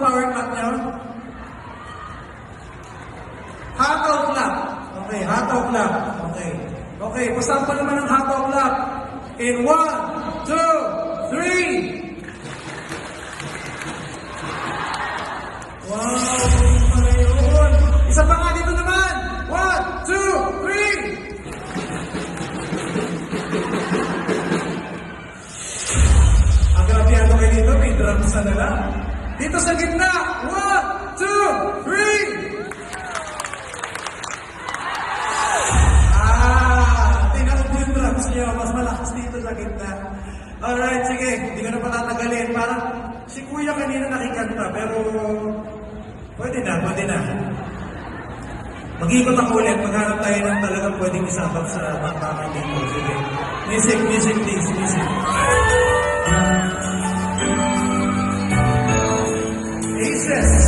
power clap niyo? Hataw clap. Okay, hataw clap. Okay. Okay, pasample naman ng hataw clap. In 1, 2, 3. Wow, hindi pala yun. Isa pa nga dito naman. 1, 2, 3. Ang grabiado kayo dito, may drums na lang. Dito sa gitna. 1, 2, 3. Tingnan ko yung drums niyo. Mas malakas dito sa gitna. Alright, sige. Hindi ko na patatagalin. Parang si Kuya kanina nakikanta, pero pwede na. Mag-ikot ako ulit. Maghanap tayo ng talagang pwedeng isabak sa bakbakan dito. Sige. Music please. Music. Aces.